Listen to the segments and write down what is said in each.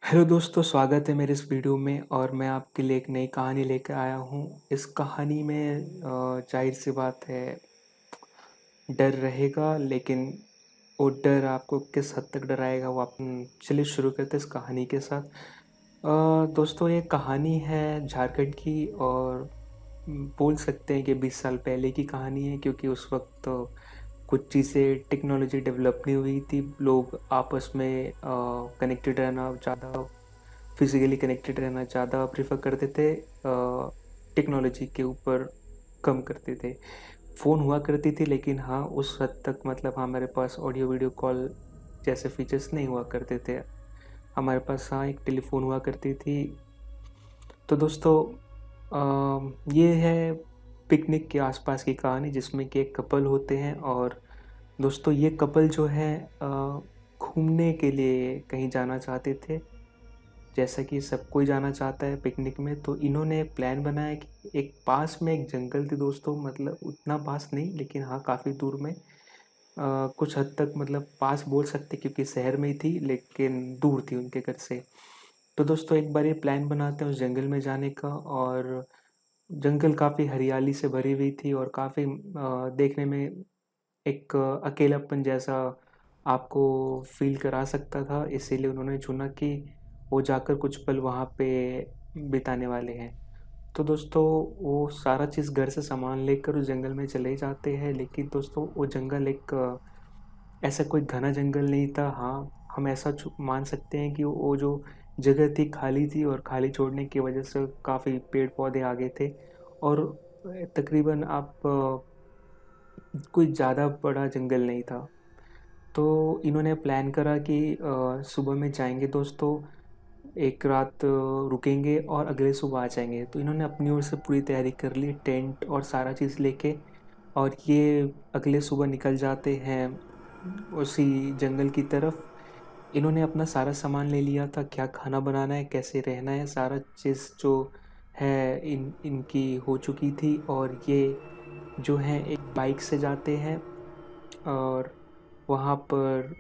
Hello दोस्तों, स्वागत है मेरे इस वीडियो में और मैं आपके लिए एक नई कहानी लेकर आया हूँ। इस कहानी में ज़ाहिर-सी बात है, डर रहेगा, लेकिन वो डर आपको किस हद तक डराएगा वो आप चलिए शुरू करते हैं इस कहानी के साथ। दोस्तों, ये कहानी है झारखंड की और बोल सकते हैं कि 20 साल पहले की कहानी है, क्योंकि उस वक़्त कुछ चीज़ें टेक्नोलॉजी डेवलप नहीं हुई थी। लोग आपस में कनेक्टेड रहना ज़्यादा, फिज़िकली कनेक्टेड रहना ज़्यादा प्रेफ़र करते थे, टेक्नोलॉजी के ऊपर कम करते थे। फ़ोन हुआ करती थी, लेकिन हाँ, उस हद तक मतलब हमारे पास ऑडियो वीडियो कॉल जैसे फ़ीचर्स नहीं हुआ करते थे। हमारे पास हाँ, एक टेलीफ़ोन हुआ करती थी। तो दोस्तों, ये है पिकनिक के आस-पास की कहानी, जिसमें कि एक कपल होते हैं और दोस्तों ये कपल जो है घूमने के लिए कहीं जाना चाहते थे। जैसा कि सब कोई जाना चाहता है पिकनिक में, तो इन्होंने एक प्लान बनाया कि एक पास में एक जंगल थी दोस्तों, मतलब उतना पास नहीं, लेकिन हाँ, काफ़ी दूर में। कुछ हद तक मतलब पास बोल सकते, क्योंकि शहर में ही थी, लेकिन दूर थी उनके घर से। तो दोस्तों एक बार ये प्लान बनाते हैं उस जंगल में जाने का, और जंगल काफ़ी हरियाली से भरी हुई थी और काफ़ी देखने में एक अकेलापन जैसा आपको फ़ील करा सकता था, इसीलिए उन्होंने चुना कि वो जाकर कुछ पल वहाँ पे बिताने वाले हैं। तो दोस्तों, वो सारा चीज़ घर से सामान लेकर उस जंगल में चले जाते हैं, लेकिन दोस्तों वो जंगल एक ऐसा कोई घना जंगल नहीं था। हाँ, हम ऐसा मान सकते हैं कि वो जो जगह थी खाली थी, और खाली छोड़ने की वजह से काफ़ी पेड़-पौधे आ गए थे, और तकरीबन आप कोई ज़्यादा बड़ा जंगल नहीं था। तो इन्होंने प्लान करा कि सुबह में जाएँगे दोस्तों, एक रात रुकेंगे और अगले सुबह आ जाएँगे। तो इन्होंने अपनी ओर से पूरी तैयारी कर ली, टेंट और सारा चीज़ लेके, और ये अगले सुबह निकल जाते हैं उसी जंगल की तरफ। इन्होंने अपना सारा सामान ले लिया था, क्या खाना बनाना है, कैसे रहना है, सारा चीज़ जो है इनकी हो चुकी थी, और ये जो है एक बाइक से जाते हैं, और वहाँ पर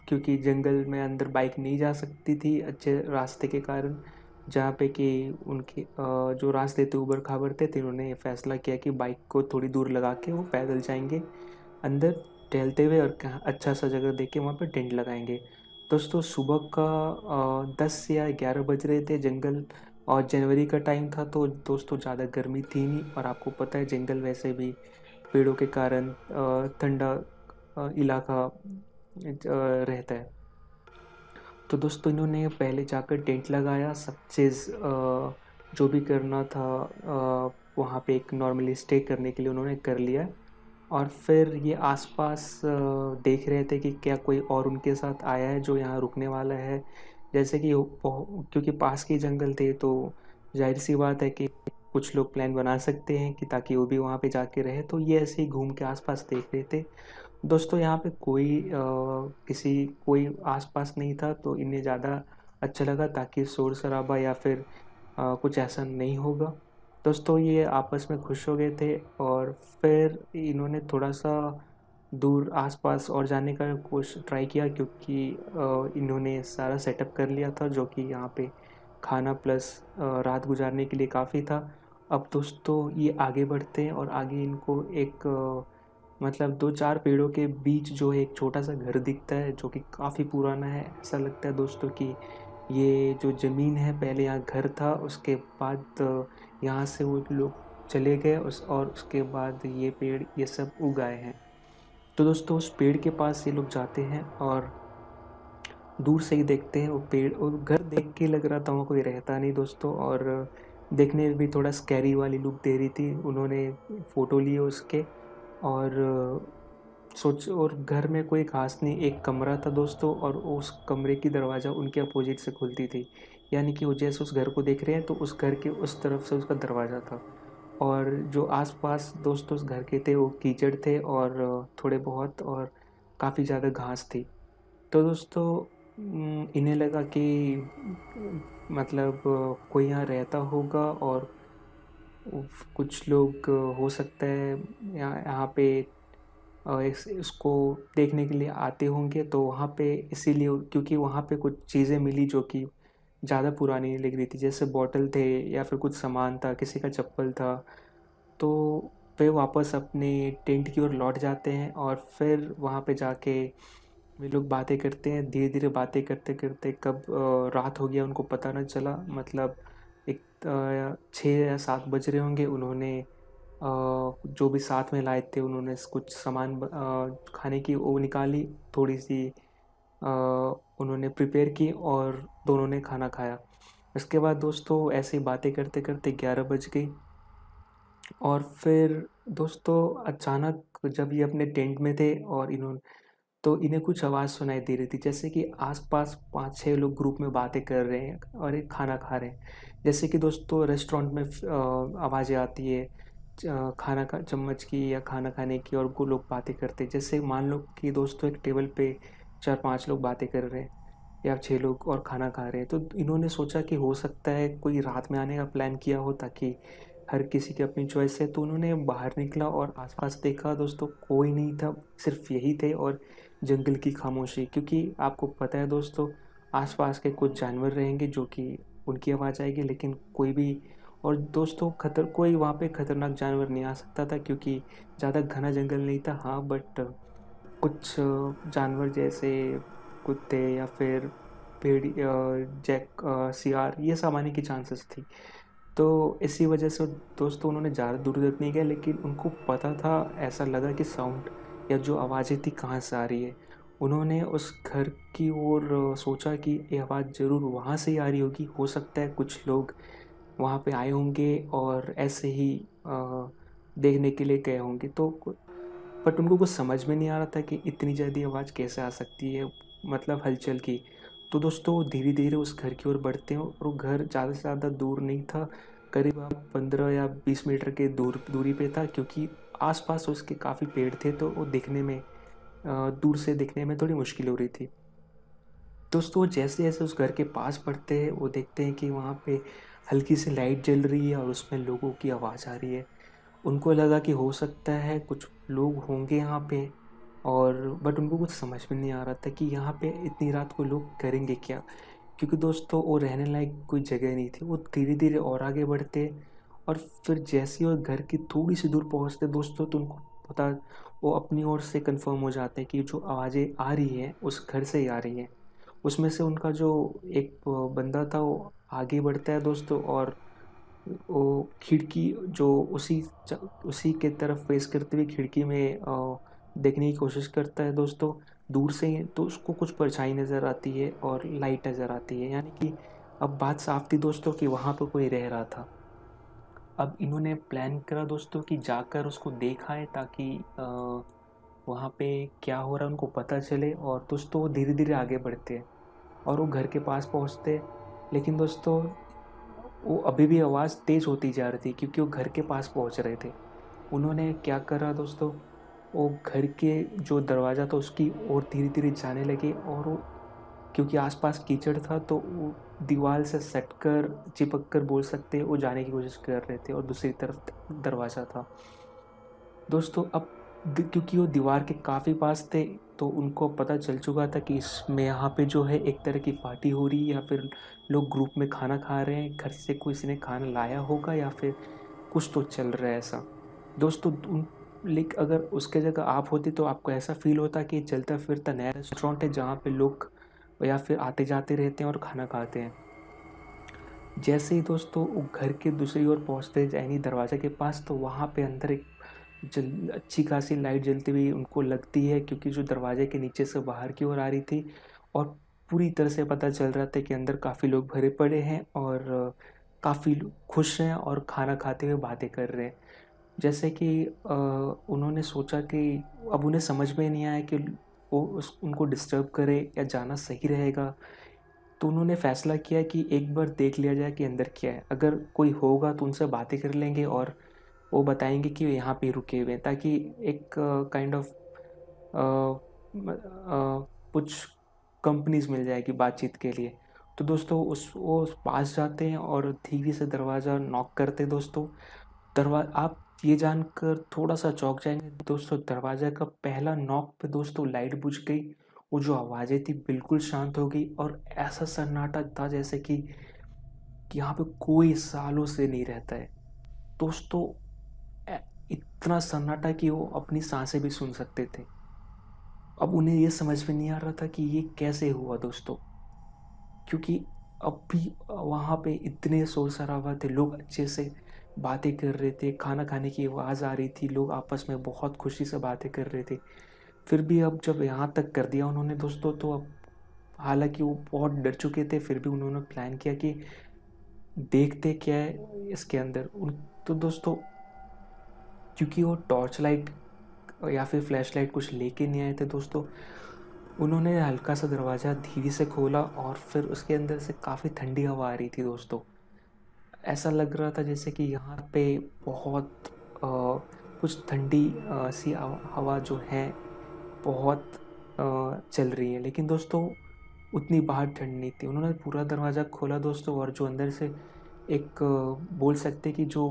क्योंकि जंगल में अंदर बाइक नहीं जा सकती थी अच्छे रास्ते के कारण, जहाँ पे कि उनके जो रास्ते थे ऊबड़-खाबड़ थे, तो इन्होंने फैसला किया कि बाइक को थोड़ी दूर लगा के वो पैदल जाएँगे अंदर टहलते हुए, और कहाँ अच्छा-सा जगह देख के वहाँ पे टेंट लगाएँगे। दोस्तों सुबह का 10 या 11 बज रहे थे, जंगल और जनवरी का टाइम था, तो दोस्तों ज़्यादा गर्मी थी नहीं, और आपको पता है जंगल वैसे भी पेड़ों के कारण ठंडा इलाका रहता है। तो दोस्तों इन्होंने पहले जाकर टेंट लगाया, सब चीज़ जो भी करना था वहाँ पे एक नॉर्मली स्टे करने के लिए उन्होंने कर लिया, और फिर ये आस-पास देख रहे थे कि क्या कोई और उनके साथ आया है जो यहाँ रुकने वाला है। जैसे कि क्योंकि पास के जंगल थे, तो ज़ाहिर-सी बात है कि कुछ लोग प्लान बना सकते हैं कि ताकि वो भी वहाँ पे जाके रहे, तो ये ऐसे ही घूम के आस-पास देख रहे थे। दोस्तों यहाँ पे कोई आस-पास नहीं था, तो इन्हें ज़्यादा अच्छा लगा, ताकि शोर-शराबा या फिर कुछ ऐसा नहीं होगा। दोस्तों ये आपस में खुश हो गए थे, और फिर इन्होंने थोड़ा-सा दूर आस-पास और जाने का ट्राई किया, क्योंकि इन्होंने सारा सेटअप कर लिया था, जो कि यहाँ पे खाना प्लस रात गुज़ारने के लिए काफ़ी था। अब दोस्तों ये आगे बढ़ते हैं, और आगे इनको एक मतलब 2-4 पेड़ों के बीच जो है एक छोटा-सा घर दिखता है, जो कि काफ़ी पुराना है। ऐसा लगता है दोस्तों कि ये जो ज़मीन है, पहले यहाँ घर था, उसके बाद यहाँ से वो लोग चले गए, और उसके बाद ये पेड़ ये सब उग आए हैं। तो दोस्तों उस पेड़ के पास ये लोग जाते हैं, और दूर से ही देखते हैं वो पेड़, और घर देख के लग रहा था वहाँ कोई रहता नहीं दोस्तों, और देखने में भी थोड़ा स्कैरी वाली लुक दे रही थी। उन्होंने फ़ोटो लिए उसके, और और घर में कोई ख़ास नहीं, एक कमरा था दोस्तों, और उस कमरे की दरवाज़ा उनके अपोज़िट से खुलती थी। यानी कि वो जैसे उस घर को देख रहे हैं, तो उस घर के उस तरफ से उसका दरवाज़ा था। और जो आस-पास दोस्तों उस घर के थे, वो कीचड़ थे, और थोड़े बहुत, और काफ़ी ज़्यादा घास थी। तो दोस्तों इन्हें लगा कि मतलब कोई यहाँ रहता होगा, और कुछ लोग हो सकता है यहाँ यहाँ पे इसको देखने के लिए आते होंगे। तो वहाँ पे इसीलिए क्योंकि वहाँ पे कुछ चीज़ें मिली जो कि ज़्यादा पुरानी नहीं लग रही थी, जैसे बॉटल थे या फिर कुछ सामान था, किसी का चप्पल था। तो वे वापस अपने टेंट की ओर लौट जाते हैं और फिर वहाँ पे जाके वे लोग बातें करते हैं। धीरे धीरे बातें करते करते कब रात हो गया उनको पता न चला। मतलब एक 6 या 7 बज रहे होंगे। उन्होंने जो भी साथ में लाए थे उन्होंने कुछ सामान खाने की वो निकाली, थोड़ी सी उन्होंने प्रिपेयर की और दोनों ने खाना खाया। उसके बाद दोस्तों ऐसे ही बातें करते करते 11 बज गई। और फिर दोस्तों अचानक जब ये अपने टेंट में थे और इन्हें कुछ आवाज़ सुनाई दे रही थी, जैसे कि आसपास 5-6 लोग ग्रुप में बातें कर रहे हैं और एक खाना खा रहे हैं। जैसे कि दोस्तों रेस्टोरेंट में आवाज़ें आती है खाना का चम्मच की या खाना खाने की, और वो लोग बातें करते हैं। जैसे मान लो कि दोस्तों एक टेबल पे 4-5 लोग बातें कर रहे हैं या 6 लोग और खाना खा रहे हैं। तो इन्होंने सोचा कि हो सकता है कोई रात में आने का प्लान किया हो, ताकि हर किसी की अपनी चॉइस है। तो उन्होंने बाहर निकला और आसपास देखा दोस्तों, कोई नहीं था, सिर्फ यही थे और जंगल की खामोशी। क्योंकि आपको पता है दोस्तों, आसपास के कुछ जानवर रहेंगे जो कि उनकी आवाज़ आएगी, लेकिन कोई भी और दोस्तों कोई वहाँ पे खतरनाक जानवर नहीं आ सकता था, क्योंकि ज़्यादा घना जंगल नहीं था। हाँ बट कुछ जानवर जैसे कुत्ते या फिर सियार, ये सब आने की चांसेस थी। तो इसी वजह से दोस्तों उन्होंने ज़्यादा दूर तक नहीं गया, लेकिन उनको पता था, ऐसा लगा कि साउंड या जो आवाज़ें थी कहाँ से आ रही है। उन्होंने उस घर की ओर सोचा कि ये आवाज़ ज़रूर वहाँ से ही आ रही होगी। हो सकता है कुछ लोग वहाँ पे आए होंगे और ऐसे ही देखने के लिए गए होंगे। तो बट उनको कुछ समझ में नहीं आ रहा था कि इतनी जल्दी आवाज़ कैसे आ सकती है, मतलब हलचल की। तो दोस्तों वो धीरे धीरे उस घर की ओर बढ़ते हैं और वो घर ज़्यादा से ज़्यादा दूर नहीं था, करीब आप 15 या 20 मीटर के दूरी पे था, क्योंकि आसपास उसके काफ़ी पेड़ थे। तो वो दिखने में दूर से दिखने में थोड़ी मुश्किल हो रही थी। दोस्तों जैसे जैसे उस घर के पास बढ़ते हैं, वो देखते हैं कि वहाँ पे हल्की सी लाइट जल रही है और उसमें लोगों की आवाज़ आ रही है। उनको लगा कि हो सकता है कुछ लोग होंगे यहाँ पे, और बट उनको कुछ समझ में नहीं आ रहा था कि यहाँ पे इतनी रात को लोग करेंगे क्या, क्योंकि दोस्तों वो रहने लायक कोई जगह नहीं थी। वो धीरे धीरे और आगे बढ़ते और फिर जैसे ही वो घर की थोड़ी सी दूर पहुँचते दोस्तों, तो उनको पता, वो अपनी ओर से कंफर्म हो जाते हैं कि जो आवाज़ें आ रही हैं उस घर से ही आ रही हैं। उसमें से उनका जो एक बंदा था वो आगे बढ़ता है दोस्तों, और वो खिड़की जो उसी के तरफ फेस करते हुए खिड़की में देखने की कोशिश करता है दोस्तों, दूर से ही। तो उसको कुछ परछाई नज़र आती है और लाइट नज़र आती है, यानी कि अब बात साफ थी दोस्तों कि वहाँ पर कोई रह रहा था। अब इन्होंने प्लान करा दोस्तों कि जाकर उसको देखा है, ताकि वहाँ पे क्या हो रहा है उनको पता चले। और दोस्तों वो धीरे धीरे आगे बढ़ते हैं और वो घर के पास पहुँचते हैं। लेकिन दोस्तों वो अभी भी आवाज़ तेज़ होती जा रही थी, क्योंकि वो घर के पास पहुँच रहे थे। उन्होंने क्या करा दोस्तों, वो घर के जो दरवाज़ा था उसकी ओर धीरे धीरे जाने लगे, और वो क्योंकि आसपास कीचड़ था तो वो दीवार से सटकर चिपक कर बोल सकते हैं वो जाने की कोशिश कर रहे थे, और दूसरी तरफ दरवाज़ा था। दोस्तों अब क्योंकि वो दीवार के काफ़ी पास थे, तो उनको पता चल चुका था कि इसमें यहाँ पे जो है एक तरह की पार्टी हो रही है, या फिर लोग ग्रुप में खाना खा रहे हैं, घर से किसी ने खाना लाया होगा या फिर कुछ तो चल रहा है ऐसा। दोस्तों लेकिन अगर उसके जगह आप होते तो आपको ऐसा फील होता कि चलता फिरता नया रेस्टोरेंट है जहाँ पे लोग या फिर आते जाते रहते हैं और खाना खाते हैं। जैसे ही दोस्तों वो घर के दूसरी ओर पहुँचते यानी दरवाजे के पास, तो वहाँ पे अंदर एक अच्छी खासी लाइट जलती हुई उनको लगती है, क्योंकि जो दरवाजे के नीचे से बाहर की ओर आ रही थी। और पूरी तरह से पता चल रहा था कि अंदर काफ़ी लोग भरे पड़े हैं और काफ़ी खुश हैं और खाना खाते हुए बातें कर रहे हैं। जैसे कि उन्होंने सोचा कि अब उन्हें समझ में नहीं आया कि वो उनको डिस्टर्ब करे या जाना सही रहेगा। तो उन्होंने फ़ैसला किया कि एक बार देख लिया जाए कि अंदर क्या है। अगर कोई होगा तो उनसे बातें कर लेंगे और वो बताएँगे कि यहाँ पे रुके हुए हैं, ताकि एक काइंड ऑफ कुछ कंपनीज़ मिल जाएगी बातचीत के लिए। तो दोस्तों वो पास जाते हैं और धीरे से दरवाज़ा नॉक करते हैं दोस्तों। आप ये जानकर थोड़ा-सा चौंक जाएँगे दोस्तों, दरवाज़ा का पहला नॉक पे दोस्तों लाइट बुझ गई। वो जो आवाज़ें थी बिल्कुल शांत हो गई और ऐसा सन्नाटा था जैसे कि यहाँ पे कोई सालों से नहीं रहता है। दोस्तों ए इतना सन्नाटा कि वो अपनी साँसें भी सुन सकते थे। अब उन्हें ये समझ में नहीं आ रहा था कि ये कैसे हुआ दोस्तों? क्योंकि अब भी वहाँ पे इतने शोर-शराबा थे, लोग अच्छे से बातें कर रहे थे, खाना खाने की आवाज़ आ रही थी, लोग आपस में बहुत खुशी से बातें कर रहे थे। फिर भी अब जब यहाँ तक कर दिया उन्होंने दोस्तों, तो अब हालाँकि वो बहुत डर चुके थे, फिर भी उन्होंने प्लान किया कि देखते क्या है इसके अंदर। उन तो दोस्तों क्योंकि वो टॉर्च लाइट या फिर फ्लैश लाइट कुछ लेके नहीं आए थे दोस्तों, उन्होंने हल्का सा दरवाज़ा धीरे से खोला और फिर उसके अंदर से काफ़ी ठंडी हवा आ रही थी दोस्तों। ऐसा लग रहा था जैसे कि यहाँ पे बहुत कुछ ठंडी सी हवा जो है बहुत चल रही है, लेकिन दोस्तों उतनी बाहर ठंड नहीं थी। उन्होंने पूरा दरवाज़ा खोला दोस्तों, और जो अंदर से एक बोल सकते हैं कि जो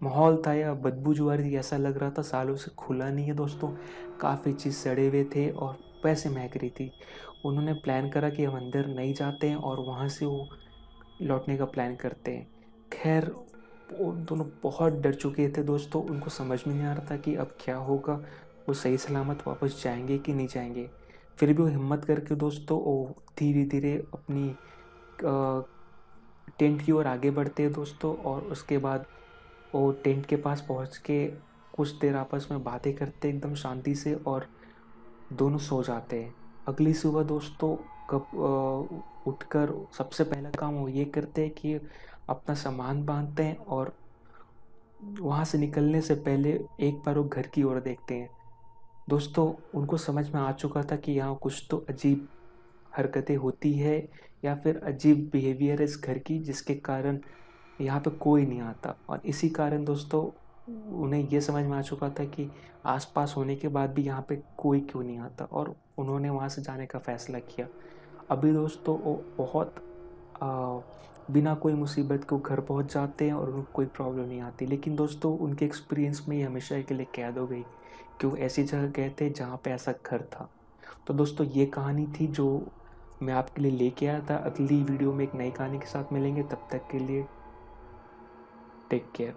माहौल था या बदबू जो आ रही थी, ऐसा लग रहा था सालों से खुला नहीं है दोस्तों। काफ़ी चीज़ सड़े हुए थे और वैसे महक रही थी। उन्होंने प्लान करा कि हम अंदर नहीं जाते हैं और वहाँ से वो लौटने का प्लान करते हैं। ख़ैर वो दोनों बहुत डर चुके थे दोस्तों, उनको समझ में नहीं आ रहा था कि अब क्या होगा? वो सही सलामत वापस जाएँगे कि नहीं जाएँगे? फिर भी वो हिम्मत करके दोस्तों वो धीरे-धीरे अपनी टेंट की ओर आगे बढ़ते हैं दोस्तों, और उसके बाद वो टेंट के पास पहुँच के कुछ देर आपस में बातें करते हैं एकदम शांति से, और दोनों सो जाते हैं। अगली सुबह दोस्तों कब उठकर सबसे पहला काम वो ये करते हैं कि अपना सामान बाँधते हैं, और वहाँ से निकलने से पहले एक बार वो घर की ओर देखते हैं। दोस्तों उनको समझ में आ चुका था कि यहाँ कुछ तो अजीब हरकतें होती है या फिर अजीब बिहेवियर है इस घर की, जिसके कारण यहाँ पे कोई नहीं आता, और इसी कारण दोस्तों उन्हें ये समझ में आ चुका था कि आस-पास होने के बाद भी यहाँ पे कोई क्यों नहीं आता, और उन्होंने वहाँ से जाने का फ़ैसला किया। अभी दोस्तों वो बहुत अ, बिना कोई मुसीबत के वो घर पहुँच जाते हैं और उनको कोई प्रॉब्लम नहीं आती। लेकिन दोस्तों उनके एक्सपीरियंस में ये हमेशा के लिए कैद हो गई कि वो ऐसी जगह गए थे जहाँ पे ऐसा घर था। तो दोस्तों ये कहानी थी जो मैं आपके लिए लेके आया था। अगली वीडियो में एक नई कहानी के साथ मिलेंगे, तब तक के लिए टेक केयर।